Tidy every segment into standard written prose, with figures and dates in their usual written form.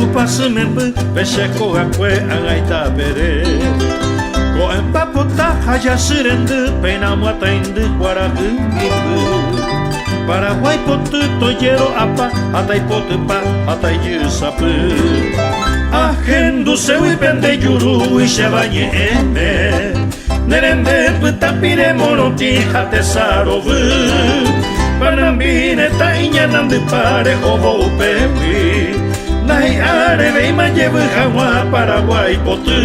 tu pase membu Peseko gakwe agaita bere Ko empapota haya sirendu Pena muataindu guaragu ibu Paraguay potu toyero apa Atai potu pa atai yusapu Ahendu sewi pende yuru Ishabanye eme Nerende putapire monoti hate sarovu Panambine tainya nandu pare hobo upewi Nahi areve ima llevu hawa Paraguay potu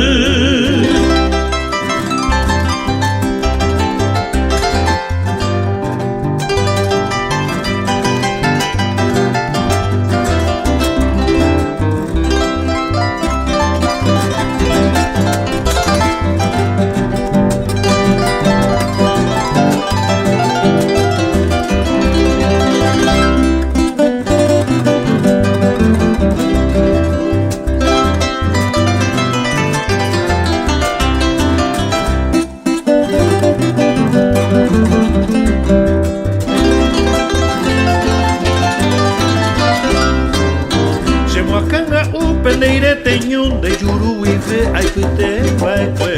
Pendeire teñun de yuru ife ay pute baekwe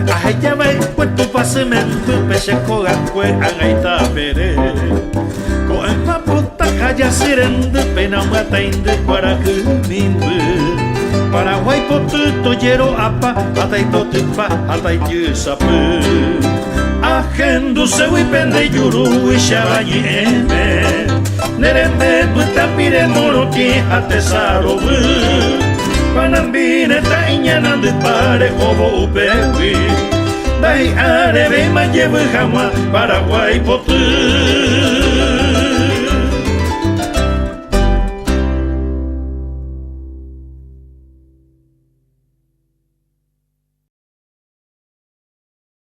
Ahaya baekwe tu pase mentu peshe kogakwe agaita bere Ko emma puta kaya sirendu pena mata indu guaraku mindu Paraguay potu toyero apa atai potu pa atai yusapu Ahendu sewi pende yuru ishabayi eme Nerembe putapire monoti hate sarovu Panambine tainya nandu pare hobo upewi Dai areve ma llevu hawa Paraguay potu